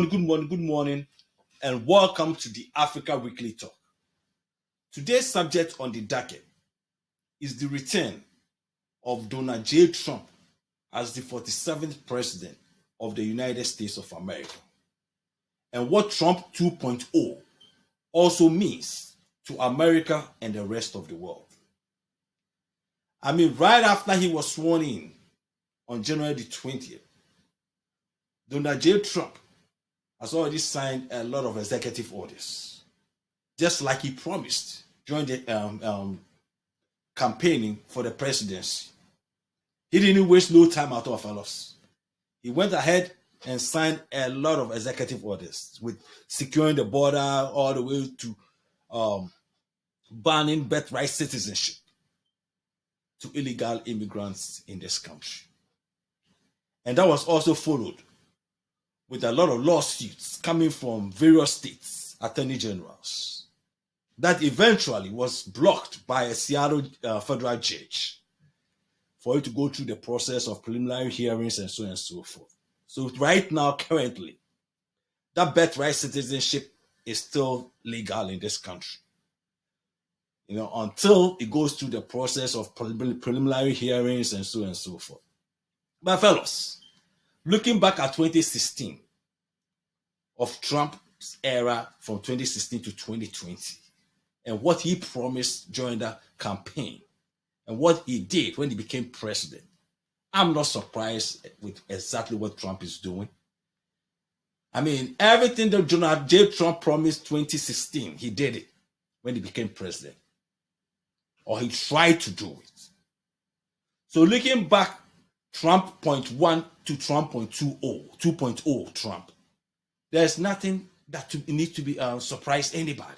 good morning, and welcome to the Africa Weekly Talk. Today's subject on the docket is the return of Donald J. Trump as the 47th President of the United States of America, and what Trump 2.0 also means to America and the rest of the world. Right after he was sworn in on January the 20th, Donald J. Trump has already signed a lot of executive orders, just like he promised during the campaigning for the presidency. He didn't waste no time at all, fellows. He went ahead and signed a lot of executive orders with securing the border all the way to banning birthright citizenship to illegal immigrants in this country. And that was also followed with a lot of lawsuits coming from various states' attorney generals that eventually was blocked by a Seattle federal judge for it to go through the process of preliminary hearings and so on and so forth. So right now, currently, that birthright citizenship is still legal in this country. Until it goes through the process of preliminary hearings and so on and so forth. But fellows, looking back at 2016, of Trump's era from 2016 to 2020, and what he promised during the campaign, and what he did when he became president, I'm not surprised with exactly what Trump is doing. Everything that Donald J. Trump promised 2016, he did it when he became president, or he tried to do it. So looking back, Trump 0.1 to Trump 2.0 Trump, there's nothing that needs to be surprise anybody.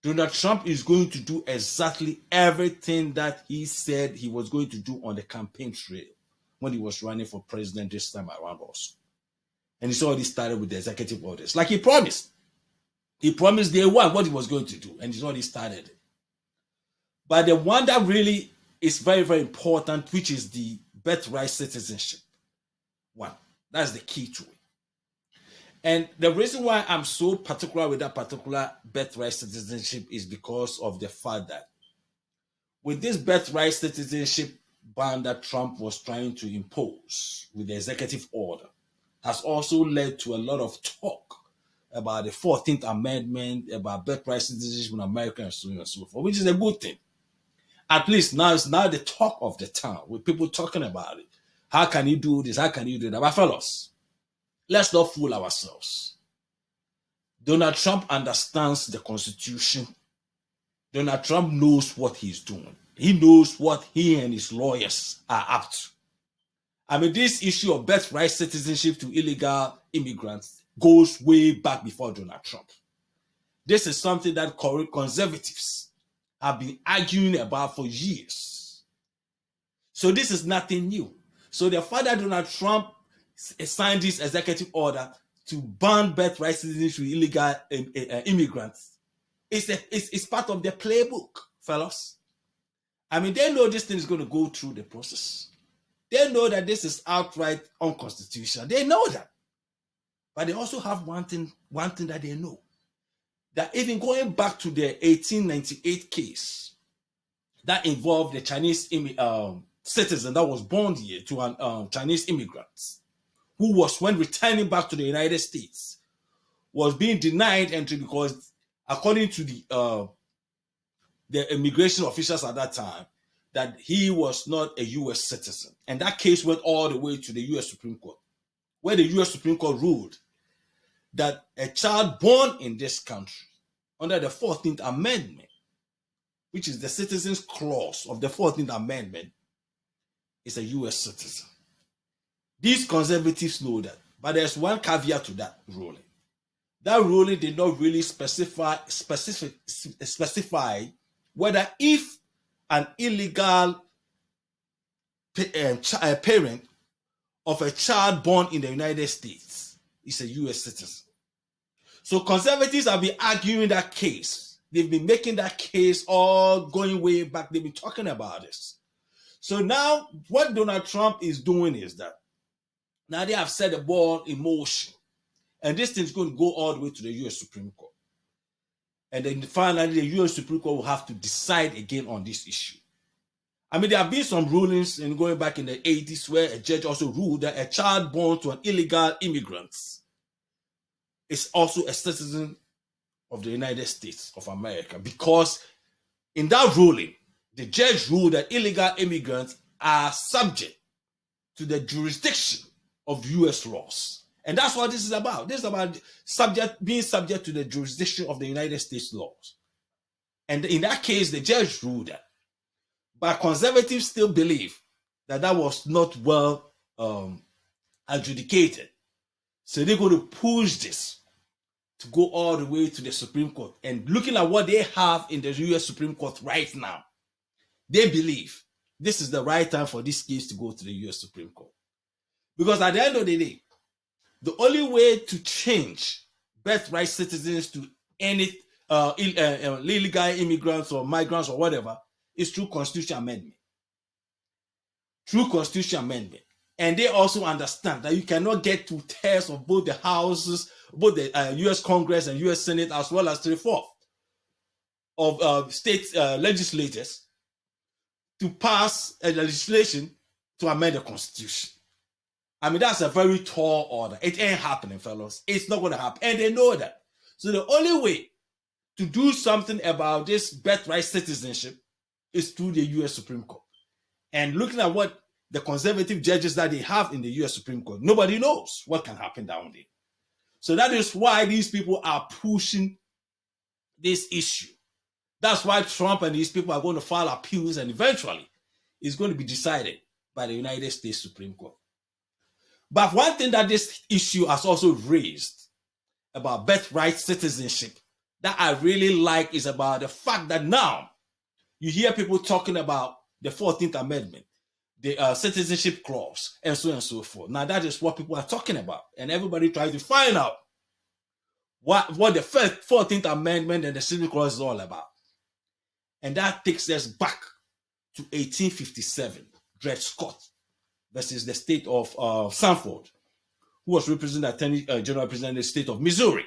Donald Trump is going to do exactly everything that he said he was going to do on the campaign trail when he was running for president this time around also. And he's already started with the executive orders, like he promised. He promised day one what he was going to do, and he's already started it. But the one that really is very, very important, which is the birthright citizenship one, that's the key to it. And the reason why I'm so particular with that particular birthright citizenship is because of the fact that with this birthright citizenship ban that Trump was trying to impose with the executive order has also led to a lot of talk about the 14th Amendment, about birthright citizenship in America and so on and so forth, which is a good thing. At least now it's now the talk of the town with people talking about it. How can you do this? How can you do that? But fellas, let's not fool ourselves. Donald Trump understands the Constitution. Donald Trump knows what he's doing. He knows what he and his lawyers are up to. This issue of birthright citizenship to illegal immigrants goes way back before Donald Trump. This is something that conservatives have been arguing about for years. So this is nothing new. So the fact that Donald Trump signed this executive order to ban birthright citizenship to illegal immigrants is part of the playbook, fellas. They know this thing is going to go through the process. They know that this is outright unconstitutional. They know that. But they also have one thing that they know. That even going back to the 1898 case that involved the Chinese citizen that was born here to an Chinese immigrants, who was, when returning back to the United States, was being denied entry because, according to the immigration officials at that time, that he was not a U.S. citizen. And that case went all the way to the U.S. Supreme Court, where the U.S. Supreme Court ruled that a child born in this country under the 14th Amendment, which is the Citizens Clause of the 14th Amendment, is a U.S. citizen. These conservatives know that, but there's one caveat to that ruling. That ruling did not really specify whether if an illegal parent of a child born in the United States is a U.S. citizen. So conservatives have been arguing that case. They've been making that case all going way back. They've been talking about this. So now what Donald Trump is doing is that now they have set the ball in motion. And this thing is going to go all the way to the US Supreme Court. And then finally, the US Supreme Court will have to decide again on this issue. I mean, there have been some rulings in going back in the 80s where a judge also ruled that a child born to an illegal immigrant is also a citizen of the United States of America, because in that ruling, the judge ruled that illegal immigrants are subject to the jurisdiction of US laws. And that's what this is about. This is about being subject to the jurisdiction of the United States laws. And in that case, the judge ruled that. But conservatives still believe that that was not well adjudicated. So they're going to push this to go all the way to the Supreme Court. And looking at what they have in the US Supreme Court right now, they believe this is the right time for this case to go to the US Supreme Court. Because at the end of the day, the only way to change birthright citizens to any illegal immigrants or migrants or whatever is through constitutional amendment. Through constitutional amendment. And they also understand that you cannot get two thirds of both the houses, both the US Congress and US Senate, as well as 3/4 of state legislators to pass a legislation to amend the Constitution. I mean, that's a very tall order. It ain't happening, fellas. It's not going to happen. And they know that. So the only way to do something about this birthright citizenship is through the US Supreme Court. And looking at what the conservative judges that they have in the US Supreme Court, nobody knows what can happen down there. So that is why these people are pushing this issue. That's why Trump and these people are going to file appeals, and eventually it's going to be decided by the United States Supreme Court. But one thing that this issue has also raised about birthright citizenship that I really like is about the fact that now you hear people talking about the 14th Amendment, the citizenship clause, and so forth. Now that is what people are talking about, and everybody tries to find out what the 14th Amendment and the citizenship clause is all about. And that takes us back to 1857, Dred Scott versus the state of Sanford, who was representing the Attorney General representing the state of Missouri.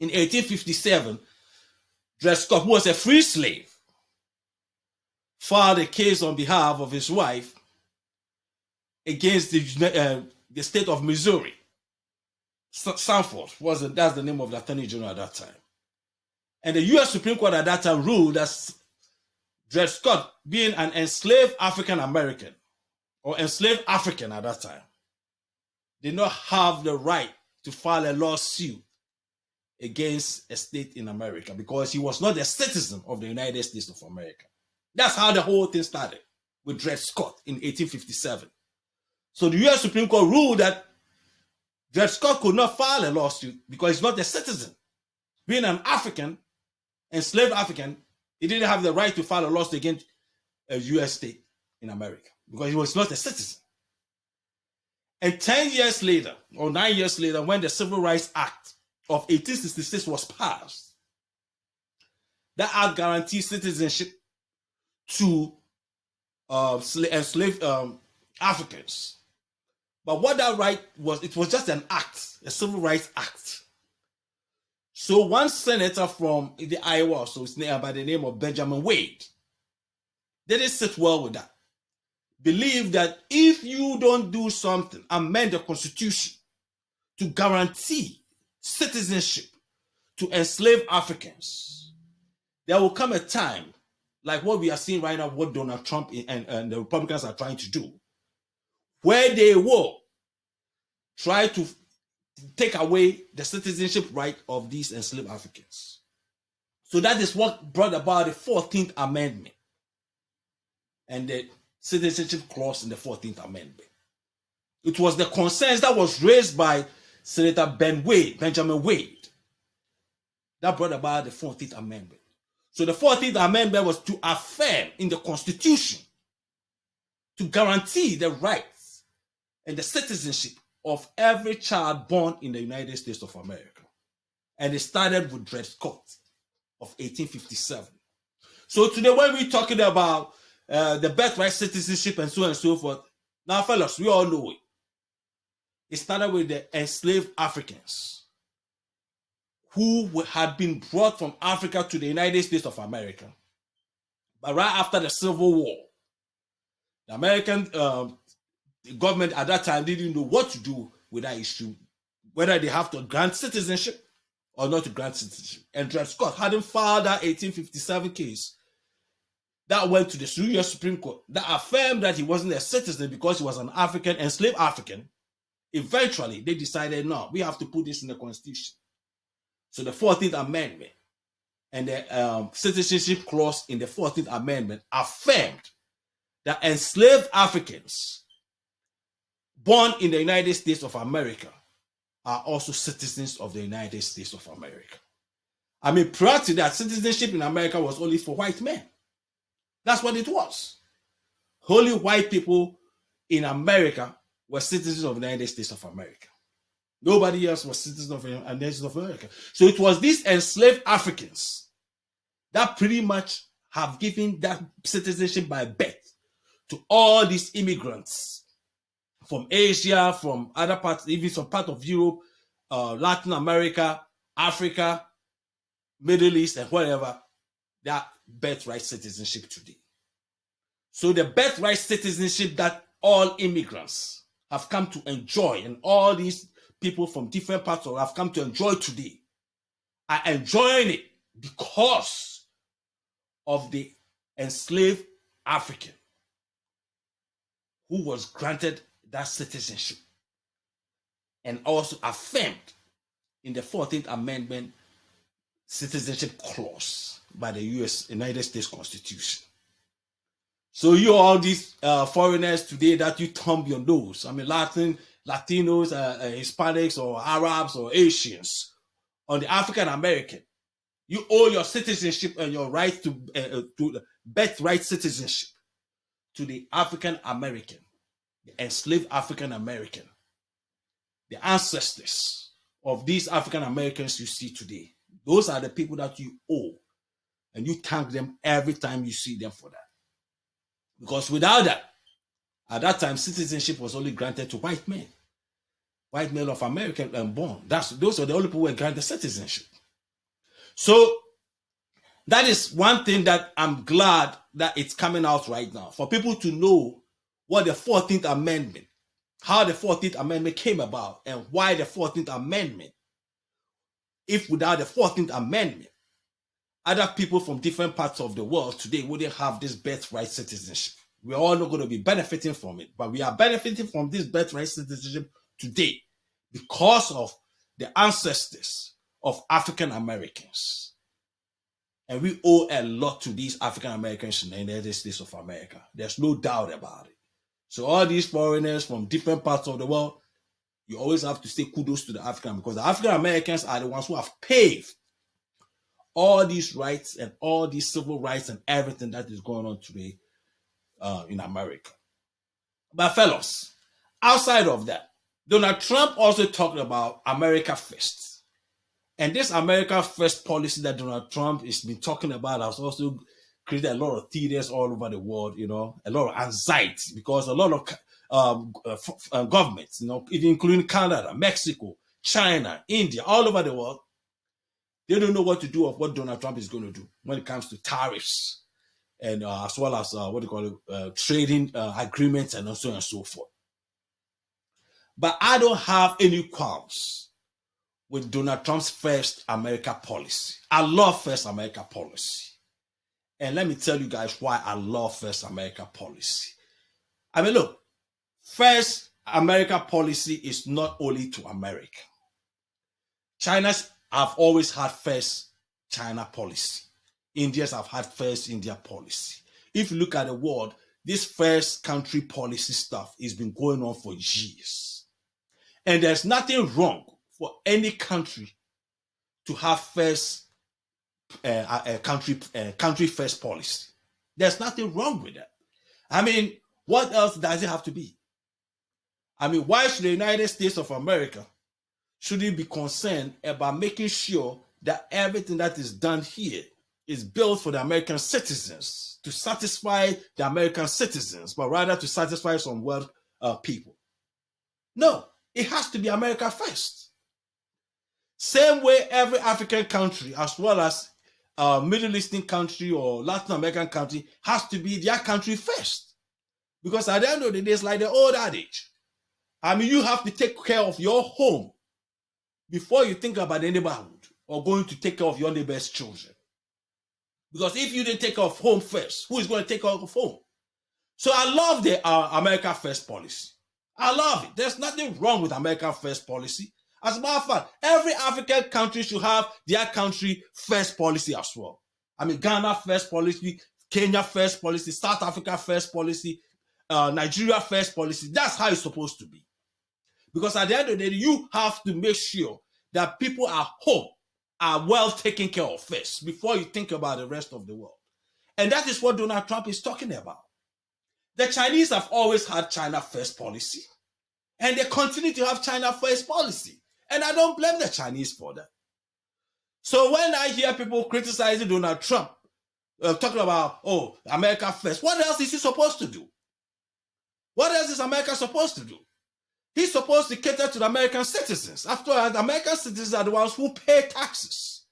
In 1857, Dred Scott, who was a free slave, filed a case on behalf of his wife against the state of Missouri. Sanford that's the name of the Attorney General at that time. And the US Supreme Court at that time ruled that Dred Scott, being an enslaved African American or enslaved African at that time, did not have the right to file a lawsuit against a state in America because he was not a citizen of the United States of America. That's how the whole thing started with Dred Scott in 1857. So the US Supreme Court ruled that Dred Scott could not file a lawsuit because he's not a citizen. Being an African, enslaved African, he didn't have the right to file a lawsuit against a US state in America because he was not a citizen. And 10 years later, or 9 years later, when the Civil Rights Act of 1866 was passed, that act guarantees citizenship to enslaved Africans. But what that right was, it was just an act, a Civil Rights Act. So one senator from the Iowa, so it's by the name of Benjamin Wade, didn't sit well with that. Believed that if you don't do something, amend the Constitution to guarantee citizenship to enslaved Africans, there will come a time, like what we are seeing right now, what Donald Trump and the Republicans are trying to do, where they will try to take away the citizenship right of these enslaved Africans. So that is what brought about the 14th Amendment and the citizenship clause in the 14th Amendment. It was the concerns that was raised by Senator Benjamin Wade, that brought about the 14th Amendment. So the 14th Amendment was to affirm in the Constitution to guarantee the rights and the citizenship of every child born in the United States of America. And it started with Dred Scott of 1857. So today when we're talking about the birthright citizenship and so forth, now fellas, we all know it. It started with the enslaved Africans who had been brought from Africa to the United States of America. But right after the Civil War, the American government at that time didn't know what to do with that issue, whether they have to grant citizenship or not to grant citizenship. And Dred Scott hadn't filed that 1857 case that went to the US Supreme Court that affirmed that he wasn't a citizen because he was an African, enslaved African. Eventually, they decided, no, we have to put this in the Constitution. So the 14th Amendment and the citizenship clause in the 14th Amendment affirmed that enslaved Africans born in the United States of America are also citizens of the United States of America. I mean, prior to that, citizenship in America was only for white men. That's what it was. Only white people in America were citizens of the United States of America. Nobody else was citizens of the United States of America. So it was these enslaved Africans that pretty much have given that citizenship by birth to all these immigrants from Asia, from other parts, even some part of Europe, Latin America, Africa, Middle East, and whatever, that birthright citizenship today. So the birthright citizenship that all immigrants have come to enjoy, and all these people from different parts of have come to enjoy today, are enjoying it because of the enslaved African who was granted that citizenship and also affirmed in the 14th Amendment citizenship clause by the United States Constitution. So you all these foreigners today that you thumb your nose, I mean Latinos, Hispanics or Arabs or Asians on the African American, you owe your citizenship and your right to birthright citizenship to the African American, the enslaved African American, the ancestors of these African Americans you see today. Those are the people that you owe, and you thank them every time you see them for that. Because without that, at that time, citizenship was only granted to white men of American born. Those are the only people who were granted citizenship. So that is one thing that I'm glad that it's coming out right now, for people to know what the 14th Amendment, how the 14th Amendment came about, and why the 14th Amendment, if without the 14th Amendment, other people from different parts of the world today wouldn't have this birthright citizenship. We're all not going to be benefiting from it, but we are benefiting from this birthright citizenship today because of the ancestors of African Americans. And we owe a lot to these African Americans in the United States of America. There's no doubt about it. So all these foreigners from different parts of the world, you always have to say kudos to the African, because the African Americans are the ones who have paved all these rights and all these civil rights and everything that is going on today in America. But fellows, outside of that, Donald Trump also talked about America First. And this America First policy that Donald Trump has been talking about has also created a lot of theaters all over the world, a lot of anxiety, because a lot of governments, even including Canada, Mexico, China, India, all over the world, they don't know what to do of what Donald Trump is going to do when it comes to tariffs and as well as trading agreements and so on and so forth. But I don't have any qualms with Donald Trump's First America policy. I love First America policy. And let me tell you guys why I love First America policy. I mean, look, First America policy is not only to America. China's have always had First China policy. Indians have had First India policy. If you look at the world, this first country policy stuff has been going on for years. And there's nothing wrong for any country to have first country first policy. There's nothing wrong with that. I mean, what else does it have to be? I mean, why should the United States of America shouldn't be concerned about making sure that everything that is done here is built for the American citizens, to satisfy the American citizens, but rather to satisfy some world people? No. It has to be America first. Same way every African country, as well as Middle Eastern country or Latin American country, has to be their country first. Because at the end of the day, it's like the old adage. I mean, you have to take care of your home before you think about the neighborhood or going to take care of your neighbor's children. Because if you didn't take care of home first, who is going to take care of home? So I love the America First policy. I love it. There's nothing wrong with America First policy. As a matter of fact, every African country should have their country first policy as well. I mean, Ghana first policy, Kenya first policy, South Africa first policy, Nigeria first policy. That's how it's supposed to be. Because at the end of the day, you have to make sure that people at home are well taken care of first before you think about the rest of the world. And that is what Donald Trump is talking about. The Chinese have always had China first policy, and they continue to have China first policy. And I don't blame the Chinese for that. So when I hear people criticizing Donald Trump, talking about, oh, America first, what else is he supposed to do? What else is America supposed to do? He's supposed to cater to the American citizens. After all, the American citizens are the ones who pay taxes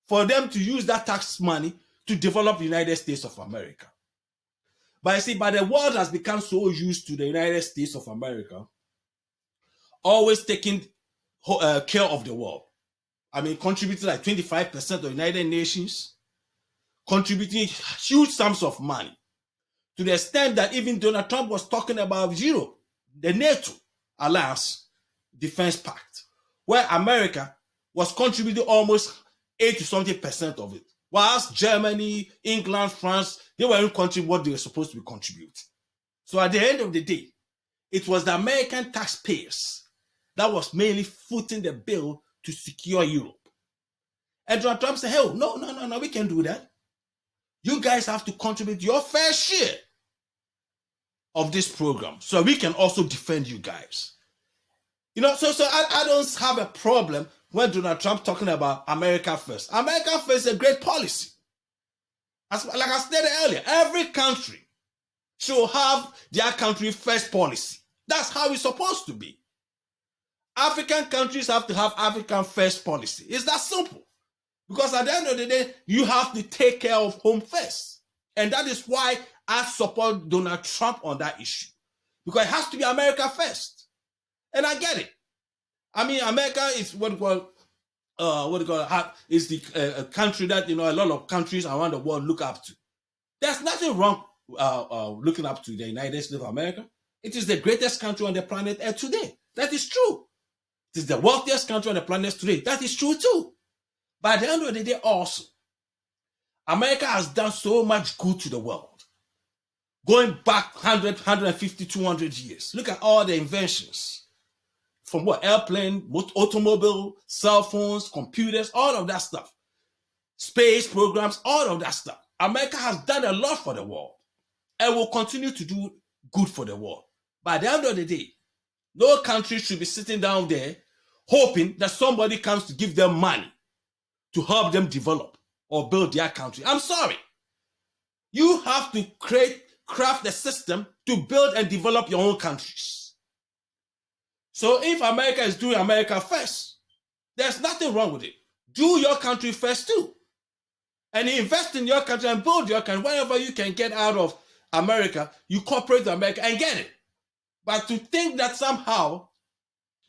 for them to use that tax money to develop the United States of America. But you see, the world has become so used to the United States of America always taking care of the world. I mean, contributing like 25% of the United Nations, contributing huge sums of money, to the extent that even Donald Trump was talking about Europe, the NATO Alliance Defense Pact, where America was contributing almost 80-something% of it, whilst Germany, England, France, they weren't contributing what they were supposed to be contributing. So at the end of the day, it was the American taxpayers that was mainly footing the bill to secure Europe. And Donald Trump said, hell, no, we can't do that. You guys have to contribute your fair share of this program so we can also defend you guys. You know, so I don't have a problem when Donald Trump talking about America first. America first is a great policy. Like I stated earlier, every country should have their country first policy. That's how it's supposed to be. African countries have to have African first policy. It's that simple. Because at the end of the day, you have to take care of home first. And that is why I support Donald Trump on that issue. Because it has to be America first. And I get it. I mean, America is is the country that, you know, a lot of countries around the world look up to. There's nothing wrong looking up to the United States of America. It is the greatest country on the planet Earth today. That is true. It is the wealthiest country on the planet today. That is true too. But at the end of the day also, America has done so much good to the world. Going back 100, 150, 200 years. Look at all the inventions. From what? Airplane, automobile, cell phones, computers, all of that stuff. Space programs, all of that stuff. America has done a lot for the world and will continue to do good for the world. But at the end of the day, no country should be sitting down there hoping that somebody comes to give them money to help them develop or build their country. I'm sorry. You have to craft a system to build and develop your own countries. So if America is doing America first, there's nothing wrong with it. Do your country first too. And invest in your country and build your country. Whatever you can get out of America, you cooperate with America and get it. But to think that somehow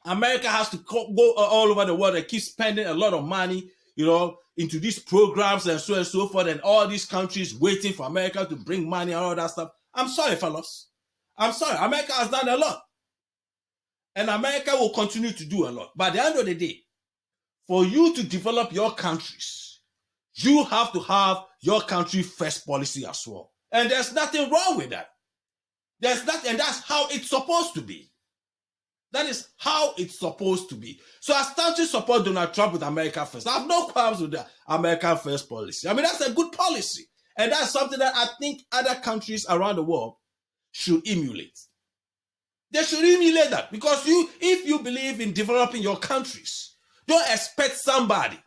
America has to go all over the world and keep spending a lot of money, you know, into these programs and so forth, and all these countries waiting for America to bring money and all that stuff. I'm sorry, fellas. I'm sorry. America has done a lot. And America will continue to do a lot. But at the end of the day, for you to develop your countries, you have to have your country first policy as well. And there's nothing wrong with that. There's nothing, and that's how it's supposed to be. That is how it's supposed to be. So I start to support Donald Trump with America first. I have no problems with the American first policy. I mean, that's a good policy. And that's something that I think other countries around the world should emulate. They should emulate that. Because if you believe in developing your countries, don't expect somebody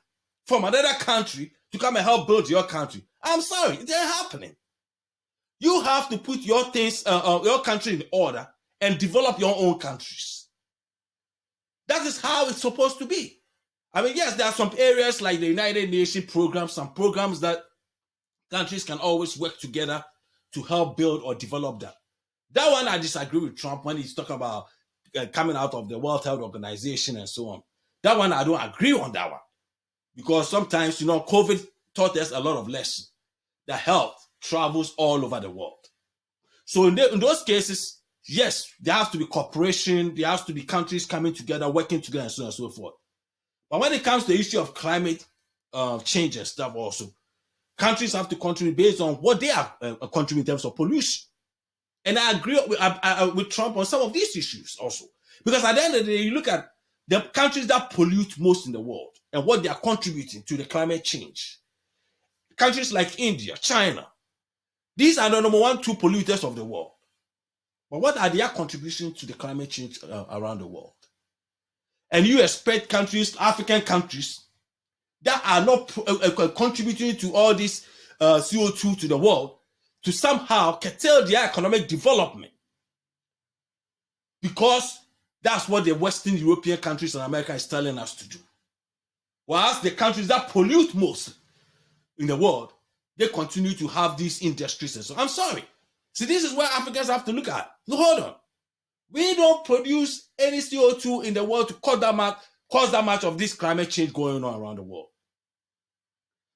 from another country to come and help build your country. I'm sorry, it ain't happening. You have to put your things, your country in order and develop your own countries. That is how it's supposed to be. I mean, yes, there are some areas like the United Nations programs, some programs that countries can always work together to help build or develop that. That one, I disagree with Trump when he's talking about coming out of the World Health Organization and so on. That one, I don't agree on that one. Because sometimes, COVID taught us a lot of lessons. The health travels all over the world. So in those cases, yes, there has to be cooperation, there has to be countries coming together, working together, and so on and so forth. But when it comes to the issue of climate change and stuff also, countries have to contribute based on what they are contributing in terms of pollution. And I agree with Trump on some of these issues also. Because at the end of the day, you look at the countries that pollute most in the world and what they are contributing to the climate change. Countries like India, China, these are the number 1, 2 polluters of the world. But what are their contributions to the climate change around the world? And you expect countries, African countries, that are not contributing to all this CO2 to the world to somehow curtail their economic development. Because that's what the Western European countries and America is telling us to do. Whereas the countries that pollute most in the world, they continue to have these industries. And so I'm sorry. See, this is where Africans have to look at. No, hold on. We don't produce any CO2 in the world to cause that much of this climate change going on around the world.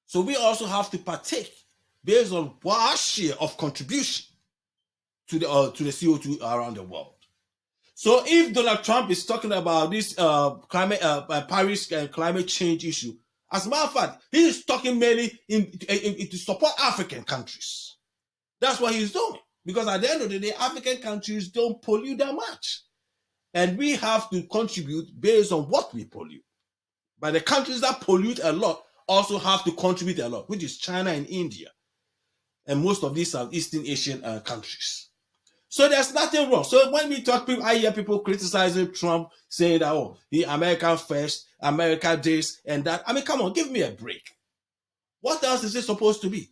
So we also have to partake based on our share of contribution to the CO2 around the world. So if Donald Trump is talking about this Paris climate change issue, as a matter of fact, he is talking mainly to support African countries. That's what he's doing. Because at the end of the day, African countries don't pollute that much. And we have to contribute based on what we pollute. But the countries that pollute a lot also have to contribute a lot, which is China and India. And most of these Southeastern Asian countries. So there's nothing wrong. So when we talk, I hear people criticizing Trump, saying that, he America first, America this and that. I mean, come on, give me a break. What else is it supposed to be?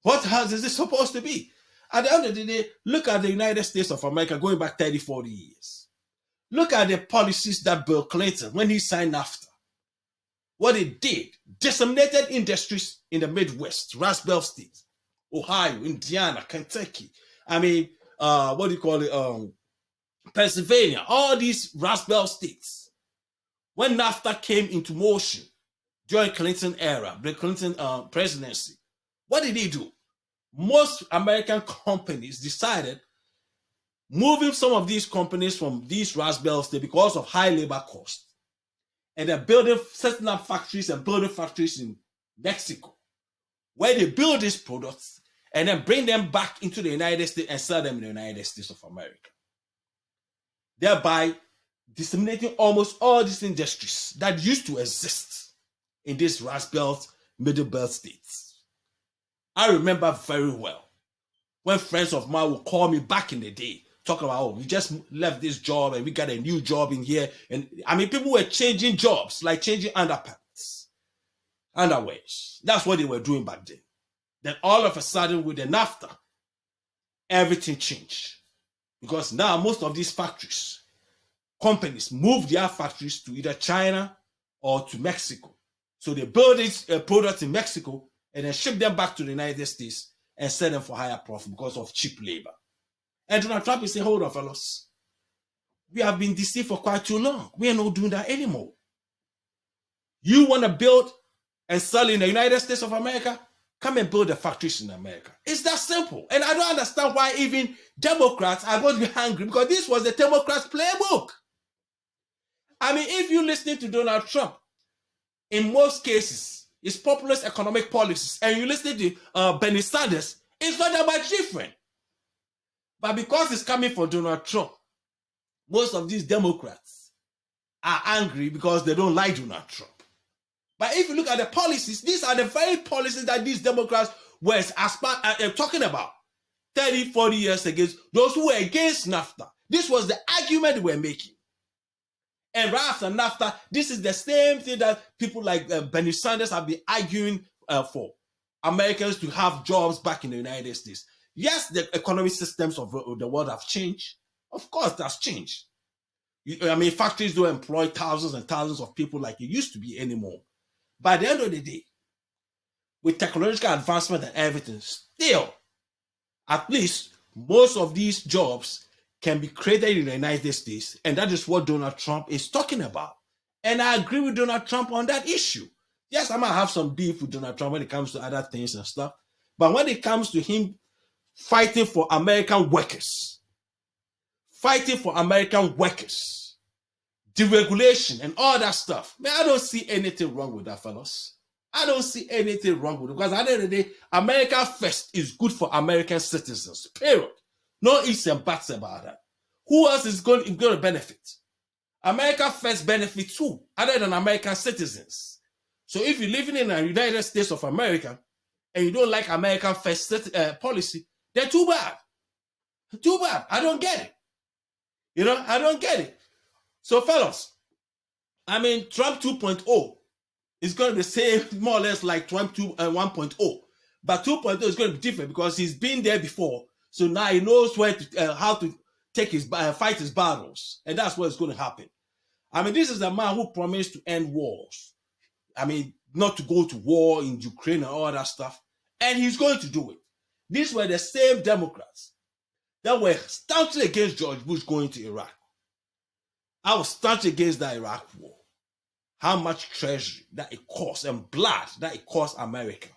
What else is it supposed to be? At the end of the day, look at the United States of America going back 30, 40 years. Look at the policies that Bill Clinton, when he signed NAFTA, what it did, disseminated industries in the Midwest, Rust Belt states, Ohio, Indiana, Kentucky. I mean, Pennsylvania, all these Rust Belt states. When NAFTA came into motion during Clinton era, the Clinton presidency, what did he do? Most American companies decided moving some of these companies from these Rust Belt states because of high labor costs. And they're setting up factories and building factories in Mexico, where they build these products and then bring them back into the United States and sell them in the United States of America. Thereby disseminating almost all these industries that used to exist in these Rust Belt, Middle Belt states. I remember very well when friends of mine would call me back in the day, talking about, we just left this job and we got a new job in here. And I mean, people were changing jobs, like changing underpants, underwears. That's what they were doing back then. Then all of a sudden with the NAFTA, everything changed. Because now most of these factories, companies move their factories to either China or to Mexico. So they build these products in Mexico and then ship them back to the United States and sell them for higher profit because of cheap labor. And Donald Trump is saying, hold on, fellas. We have been deceived for quite too long. We are not doing that anymore. You want to build and sell in the United States of America? Come and build the factories in America. It's that simple. And I don't understand why even Democrats are going to be angry, because this was the Democrats' playbook. I mean, if you listen to Donald Trump, in most cases, his populist economic policies, and you listen to Bernie Sanders, it's not that much different. But because it's coming from Donald Trump, most of these Democrats are angry because they don't like Donald Trump. But if you look at the policies, these are the very policies that these Democrats were talking about 30, 40 years ago. Those who were against NAFTA. This was the argument they were making. And right after NAFTA, this is the same thing that people like Bernie Sanders have been arguing for. Americans to have jobs back in the United States. Yes, the economic systems of the world have changed. Of course, that's changed. Factories don't employ thousands and thousands of people like it used to be anymore. By the end of the day, with technological advancement and everything, still, at least most of these jobs can be created in the United States, and that is what Donald Trump is talking about. And I agree with Donald Trump on that issue. Yes, I might have some beef with Donald Trump when it comes to other things and stuff, but when it comes to him fighting for American workers, deregulation and all that stuff, man, I don't see anything wrong with that, fellas. I don't see anything wrong with it, because at the end of the day, America first is good for American citizens, period. No ifs and buts about that. Who else is going to benefit? America first benefits who other than American citizens? So if you're living in the United States of America and you don't like American first policy, then too bad. Too bad. I don't get it. I don't get it. So, fellas, Trump 2.0 is going to be the same, more or less, like Trump 1.0. But 2.0 is going to be different because he's been there before. So now he knows how to fight his battles. And that's what's going to happen. This is a man who promised to end wars. Not to go to war in Ukraine and all that stuff. And he's going to do it. These were the same Democrats that were staunchly against George Bush going to Iraq. I was staunch against that Iraq war. How much treasure that it cost and blood that it cost America.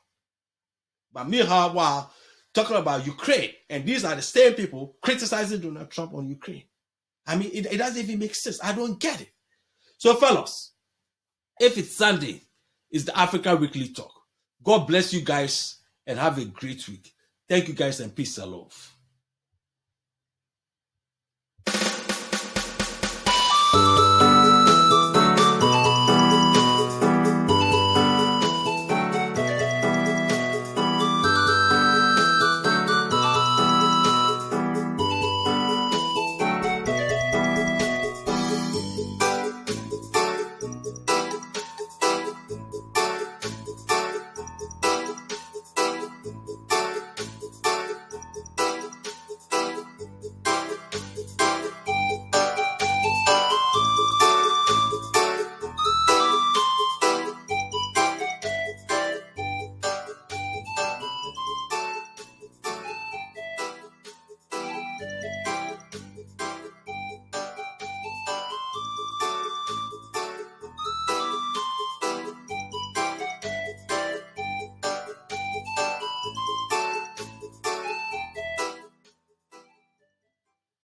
But meanwhile, talking about Ukraine, and these are the same people criticizing Donald Trump on Ukraine. It doesn't even make sense. I don't get it. So, fellas, if it's Sunday, it's the Africa Weekly Talk. God bless you guys and have a great week. Thank you guys and peace and love.